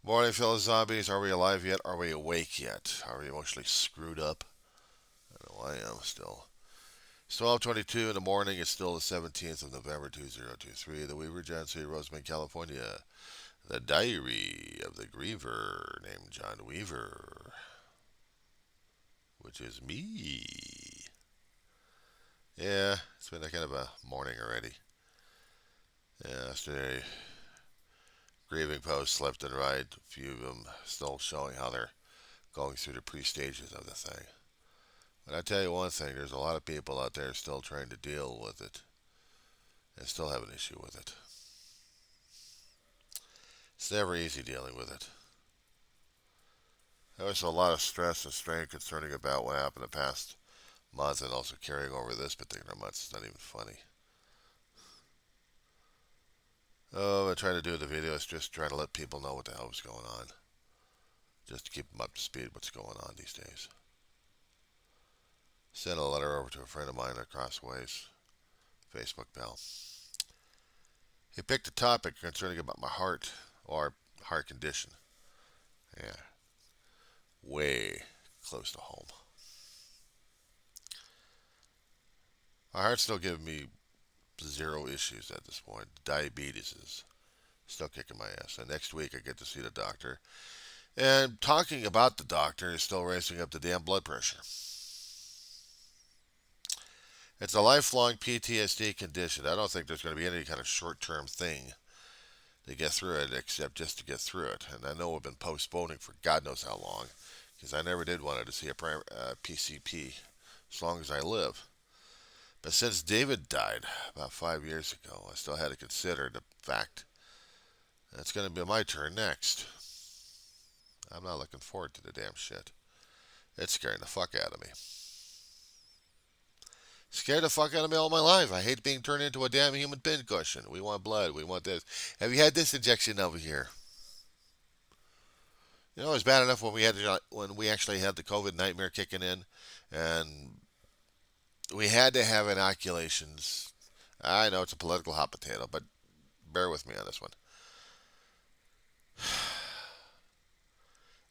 Morning, fellow zombies. Are we alive yet? Are we awake yet? Are we emotionally screwed up? I know I am still. It's 12:22 in the morning. It's still the 17th of November 2023. The Weaver Agency, Roseman, California. The Diary of the Griever named John Weaver, which is me. Yeah, it's been a kind of a morning already. Yeah, yesterday, grieving posts left and right. A few of them still showing how they're going through the pre-stages of the thing. But I tell you one thing, there's a lot of people out there still trying to deal with it and still have an issue with it. It's never easy dealing with it. There was a lot of stress and strain concerning about what happened the past month and also carrying over this particular month. It's not even funny. Oh, I'm trying to do the video is just trying to let people know what the hell is going on. Just to keep them up to speed what's going on these days. Sent a letter over to a friend of mine across ways, Facebook pal. He picked a topic concerning about my heart or heart condition. Yeah, way close to home. My heart's still giving me zero issues at this point. Diabetes is still kicking my ass. And next week I get to see the doctor. And talking about the doctor is still raising up the damn blood pressure. It's a lifelong PTSD condition. I don't think there's going to be any kind of short term thing to get through it except just to get through it. And I know we've been postponing for God knows how long because I never did want to see a PCP as long as I live. But since David died about 5 years ago, I still had to consider the fact that it's going to be my turn next. I'm not looking forward to the damn shit. It's scaring the fuck out of me. Scared the fuck out of me all my life. I hate being turned into a damn human pincushion. We want blood. We want this. Have you had this injection over here? You know, it was bad enough when we actually had the COVID nightmare kicking in, and we had to have inoculations. I know it's a political hot potato, but bear with me on this one.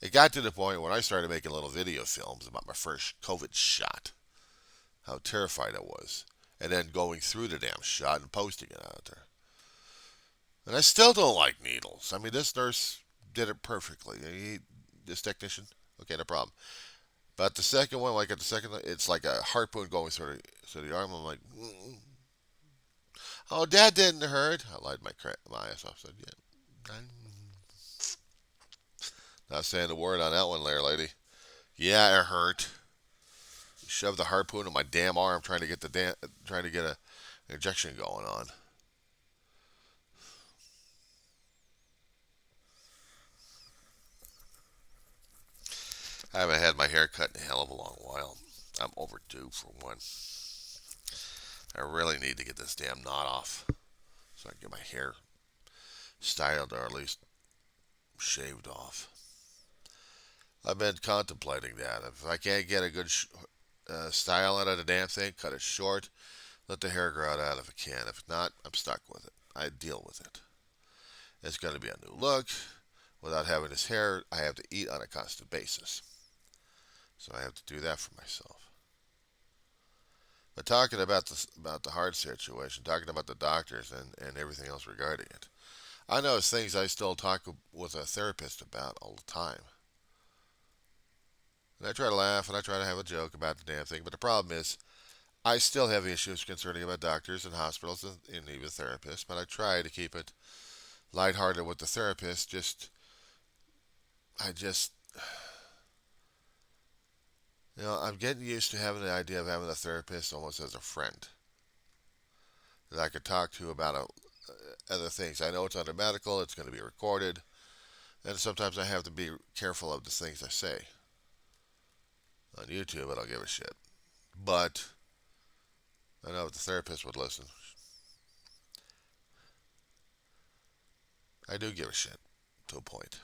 It got to the point when I started making little video films about my first COVID shot, how terrified I was, and then going through the damn shot and posting it out there. And I still don't like needles. I mean, this nurse did it perfectly. This technician, okay, no problem. But the second one, like at the second, it's like a harpoon going through the arm. I'm like, oh, that didn't hurt. I lied my ass off. Said, yeah, I'm not saying the word on that one, there, lady. Yeah, it hurt. Shoved the harpoon in my damn arm, trying to get a injection going on. I haven't had my hair cut in a hell of a long while. I'm overdue for one. I really need to get this damn knot off so I can get my hair styled or at least shaved off. I've been contemplating that. If I can't get a good style out of the damn thing, cut it short, let the hair grow out if I can. If not, I'm stuck with it. I deal with it. It's going to be a new look. Without having this hair, I have to eat on a constant basis. So I have to do that for myself. But talking about the heart situation, talking about the doctors and everything else regarding it, I know it's things I still talk with a therapist about all the time. And I try to laugh and I try to have a joke about the damn thing, but the problem is I still have issues concerning about doctors and hospitals and even therapists, but I try to keep it lighthearted with the therapist. I just, I'm getting used to having the idea of having a therapist almost as a friend that I could talk to about other things. I know it's under medical, it's going to be recorded, and sometimes I have to be careful of the things I say. On YouTube, I don't give a shit. But I know if the therapist would listen, I do give a shit to a point.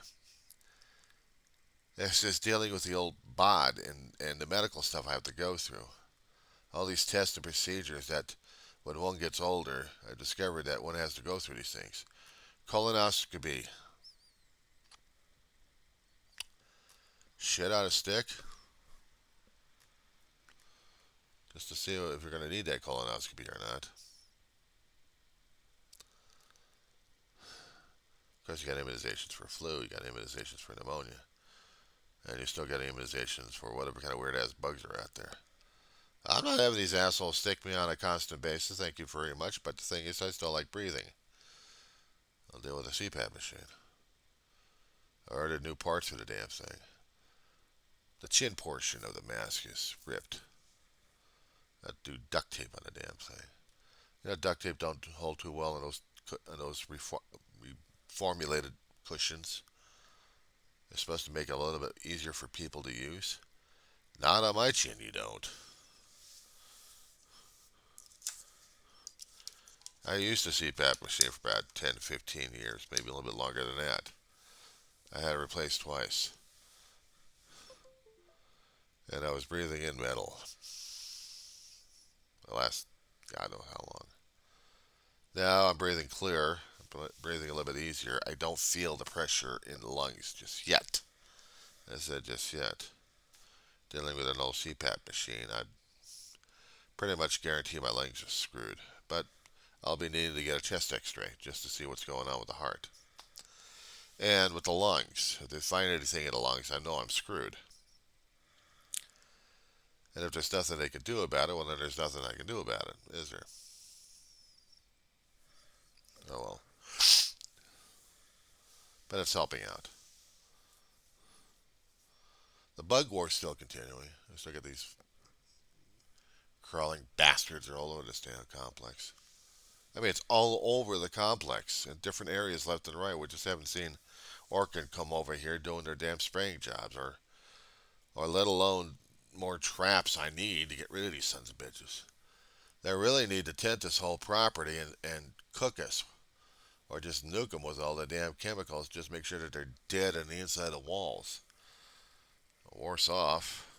It's just dealing with the old bod and the medical stuff I have to go through. All these tests and procedures that when one gets older, I discovered that one has to go through these things. Colonoscopy, shit out of stick just to see if you're going to need that colonoscopy or not. Of course, you got immunizations for flu, you got immunizations for pneumonia, and you still got immunizations for whatever kind of weird ass bugs are out there. I'm not having these assholes stick me on a constant basis, thank you very much, but the thing is, I still like breathing. I'll deal with a CPAP machine. I ordered new parts for the damn thing. The chin portion of the mask is ripped. I do duct tape on the damn thing. You know, duct tape don't hold too well in those reformulated cushions. It's supposed to make it a little bit easier for people to use. Not on my chin, you don't. I used a CPAP machine for about 10, 15 years, maybe a little bit longer than that. I had it replaced twice. And I was breathing in metal. The last, God knows how long. Now I'm breathing clear, breathing a little bit easier. I don't feel the pressure in the lungs just yet. I said just yet. Dealing with an old CPAP machine, I pretty much guarantee my lungs are screwed. But I'll be needing to get a chest x-ray just to see what's going on with the heart. And with the lungs, if they find anything in the lungs, I know I'm screwed. And if there's nothing they can do about it, well, then there's nothing I can do about it, is there? Oh well. But it's helping out. The bug war's still continuing. I still get these crawling bastards are all over this damn complex. I mean, it's all over the complex in different areas left and right. We just haven't seen Orkin come over here doing their damn spraying jobs, or let alone more traps I need to get rid of these sons of bitches. They really need to tent this whole property and cook us, or just nuke them with all the damn chemicals. Just make sure that they're dead on the inside of the walls. Worse off,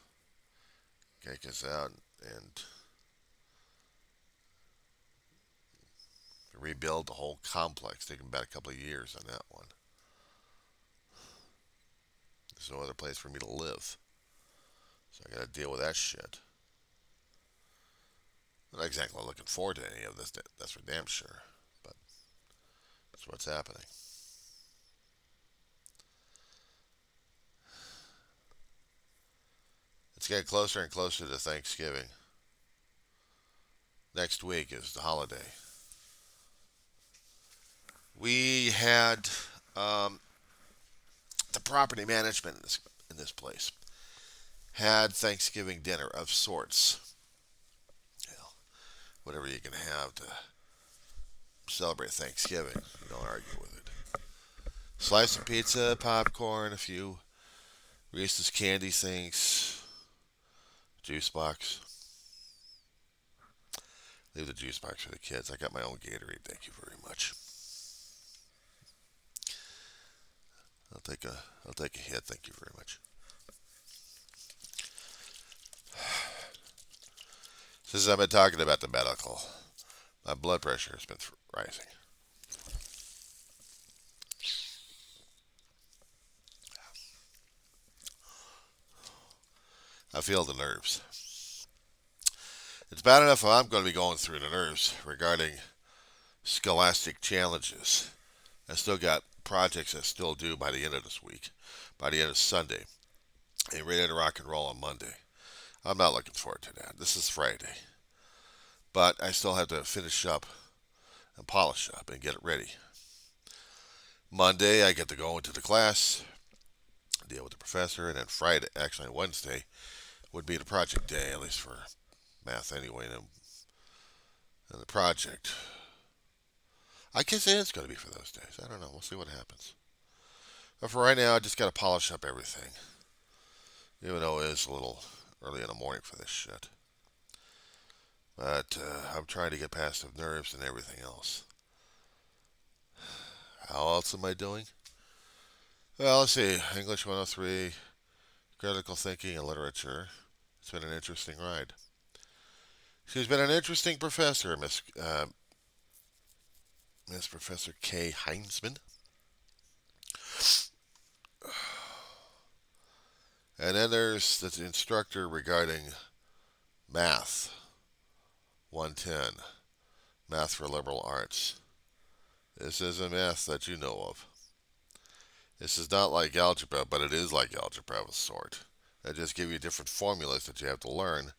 kick us out and rebuild the whole complex. Taking about a couple of years on that one. There's no other place for me to live. So I gotta deal with that shit. I'm not exactly looking forward to any of this, that's for damn sure. But that's what's happening. It's getting closer and closer to Thanksgiving. Next week is the holiday. We had the property management in this place had Thanksgiving dinner of sorts. You know, whatever you can have to celebrate Thanksgiving. You don't argue with it. Slice of pizza, popcorn, a few Reese's candy things, juice box. Leave the juice box for the kids. I got my own Gatorade. Thank you very much. I'll take a hit. Thank you very much. Since I've been talking about the medical, my blood pressure has been rising. I feel the nerves. It's bad enough I'm going to be going through the nerves regarding scholastic challenges. I still got projects I still do by the end of this week, by the end of Sunday, and ready to rock and roll on Monday. I'm not looking forward to that. This is Friday. But I still have to finish up and polish up and get it ready. Monday, I get to go into the class, deal with the professor, and then Friday, actually Wednesday, would be the project day, at least for math anyway, and the project. I guess it is going to be for those days. I don't know. We'll see what happens. But for right now, I just got to polish up everything. Even though it is a little early in the morning for this shit. But I'm trying to get past the nerves and everything else. How else am I doing? Well, let's see. English 103, critical thinking and literature. It's been an interesting ride. She's been an interesting professor, Miss Professor K. Heinzman. And then there's the instructor regarding math 110, math for liberal arts. This is a math that you know of. This is not like algebra, but it is like algebra of a sort. They just give you different formulas that you have to learn,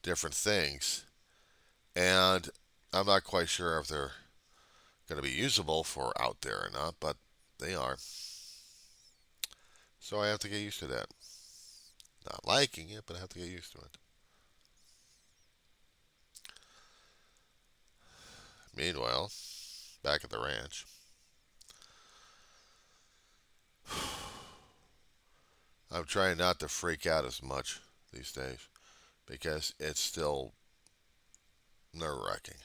different things, and I'm not quite sure if they're going to be usable for out there or not, but they are. So I have to get used to that. Not liking it, but I have to get used to it. Meanwhile, back at the ranch, I'm trying not to freak out as much these days because it's still nerve wracking.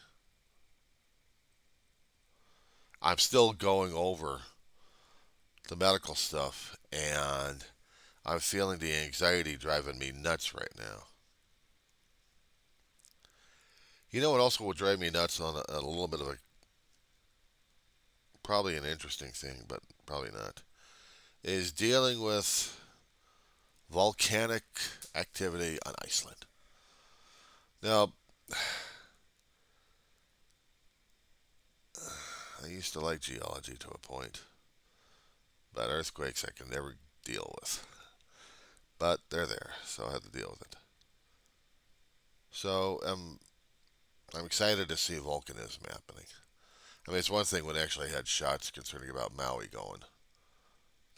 I'm still going over the medical stuff and I'm feeling the anxiety driving me nuts right now. You know what also would drive me nuts on a little bit of a probably an interesting thing, but probably not, is dealing with volcanic activity on Iceland. Now, I used to like geology to a point, but earthquakes I can never deal with. But they're there, so I have to deal with it. So I'm excited to see volcanism happening. I mean, it's one thing when they actually had shots concerning about Maui going.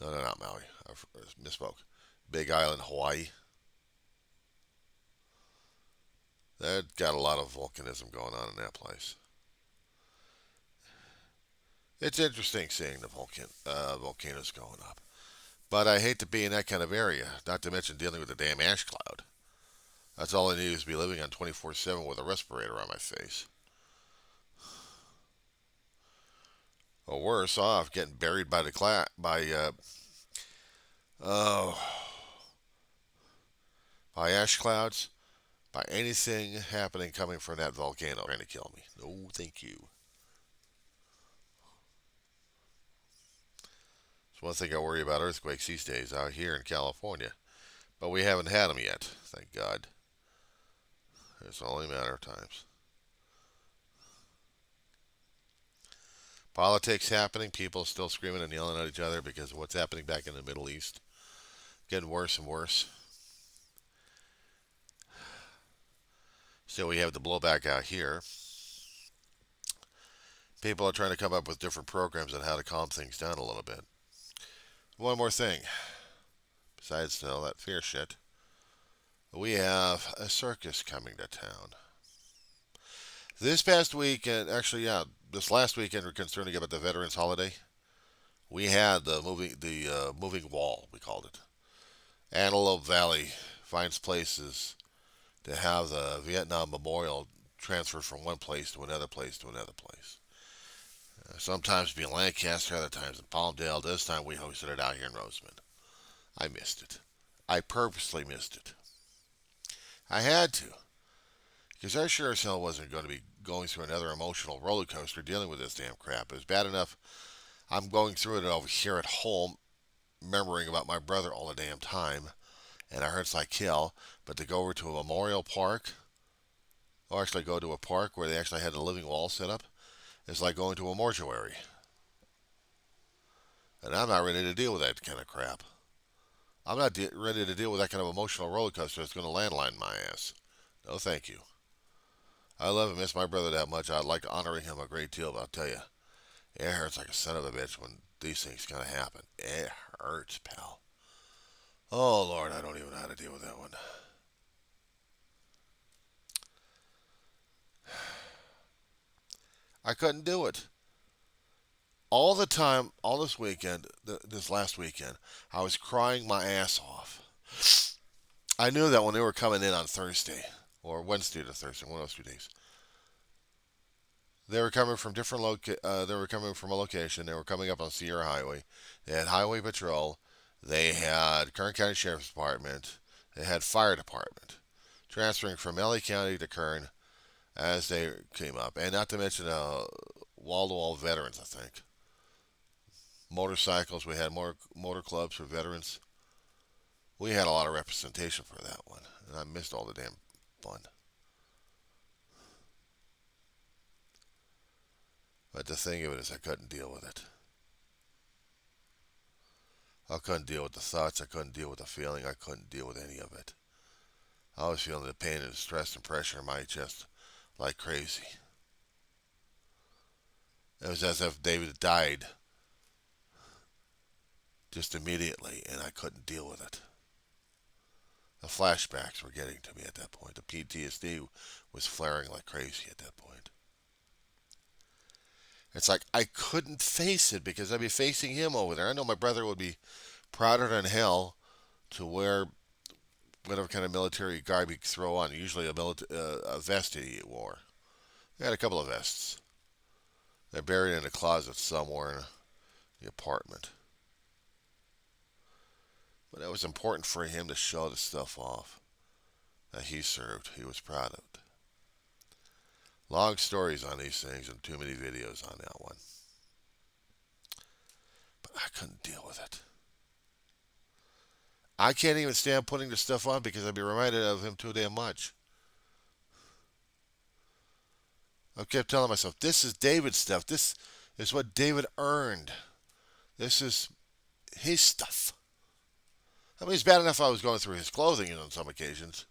No, no, not Maui. I misspoke. Big Island, Hawaii. That got a lot of volcanism going on in that place. It's interesting seeing the volcanoes going up. But I hate to be in that kind of area, not to mention dealing with the damn ash cloud. That's all I need is to be living on 24/7 with a respirator on my face. Or worse off, getting buried by oh, by ash clouds, by anything happening coming from that volcano trying to kill me. No, thank you. It's one thing I worry about earthquakes these days out here in California. But we haven't had them yet, thank God. It's only a matter of times. Politics happening, people still screaming and yelling at each other because of what's happening back in the Middle East. Getting worse and worse. So we have the blowback out here. People are trying to come up with different programs on how to calm things down a little bit. One more thing, besides all that fear shit, we have a circus coming to town. This past weekend, actually, yeah, this last weekend, we're concerning about the Veterans Holiday. We had the moving wall, we called it. Antelope Valley finds places to have the Vietnam Memorial transferred from one place to another place to another place. Sometimes be in Lancaster, other times in Palmdale. This time we hosted it out here in Roseman. I missed it. I purposely missed it. I had to, because I sure as hell wasn't going to be going through another emotional roller coaster dealing with this damn crap. It was bad enough I'm going through it over here at home, remembering about my brother all the damn time, and it hurts like hell. But to go over to a memorial park, or actually go to a park where they actually had the living wall set up, is like going to a mortuary. And I'm not ready to deal with that kind of crap. I'm not ready to deal with that kind of emotional roller coaster that's going to landline my ass. No, thank you. I love and miss my brother that much. I'd like honoring him a great deal, but I'll tell you, it hurts like a son of a bitch when these things kind of happen. It hurts, pal. Oh, Lord, I don't even know how to deal with that one. I couldn't do it. All the time, all this weekend, this last weekend, I was crying my ass off. I knew that when they were coming in on Thursday, or Wednesday to Thursday, one of those 2 days, they were coming from they were coming from a location. They were coming up on Sierra Highway. They had Highway Patrol. They had Kern County Sheriff's Department. They had Fire Department, transferring from LA County to Kern as they came up, and not to mention wall-to-wall veterans. I think motorcycles. We had more motor clubs for veterans. We had a lot of representation for that one, and I missed all the damn fun. But the thing of it is, I couldn't deal with it. I couldn't deal with the thoughts. I couldn't deal with the feeling. I couldn't deal with any of it. I was feeling the pain and the stress and pressure in my chest like crazy. It was as if David had died just immediately, and I couldn't deal with it. The flashbacks were getting to me at that point. The PTSD was flaring like crazy at that point. It's like I couldn't face it because I'd be facing him over there. I know my brother would be prouder than hell to wear whatever kind of military garb he could throw on. Usually a vest he wore. He had a couple of vests. They're buried in a closet somewhere in the apartment. But it was important for him to show the stuff off that he served. He was proud of it. Long stories on these things and too many videos on that one. But I couldn't deal with it. I can't even stand putting the stuff on because I'd be reminded of him too damn much. I kept telling myself, this is David's stuff. This is what David earned. This is his stuff. I mean, it's bad enough I was going through his clothing on some occasions.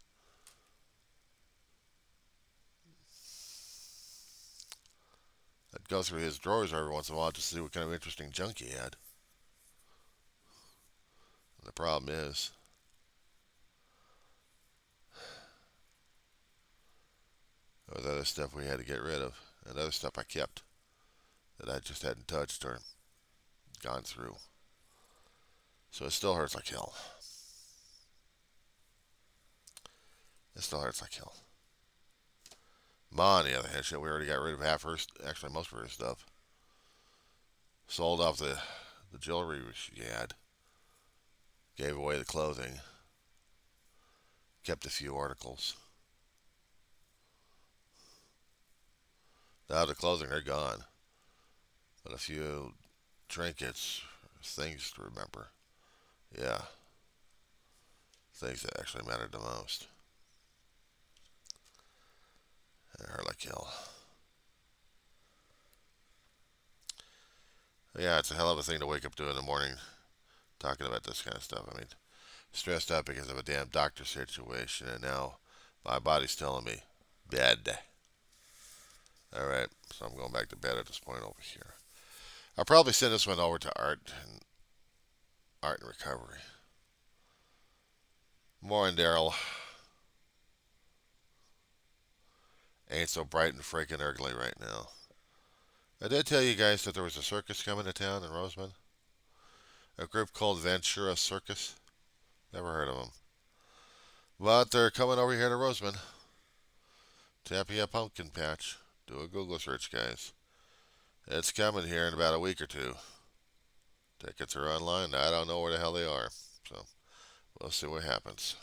I'd go through his drawers every once in a while to see what kind of interesting junk he had. And the problem is, there was other stuff we had to get rid of, and other stuff I kept that I just hadn't touched or gone through. So it still hurts like hell. It still hurts like hell. Ma, on the other hand, shit, we already got rid of half her, actually most of her stuff. Sold off the jewelry she had. Gave away the clothing. Kept a few articles. Now the clothing, they're gone. But a few trinkets, things to remember. Yeah. Things that actually mattered the most. It hurt like hell. Yeah, it's a hell of a thing to wake up to in the morning talking about this kind of stuff. I mean, stressed out because of a damn doctor situation, and now my body's telling me, bed. Alright, so I'm going back to bed at this point over here. I'll probably send this one over to Art and Recovery. More on Daryl. Ain't so bright and freaking ugly right now. I did tell you guys that there was a circus coming to town in Roseman. A group called Ventura Circus. Never heard of them. But they're coming over here to Roseman. Tapia Pumpkin Patch. Do a Google search, guys. It's coming here in about a week or two. Tickets are online. I don't know where the hell they are. So, we'll see what happens.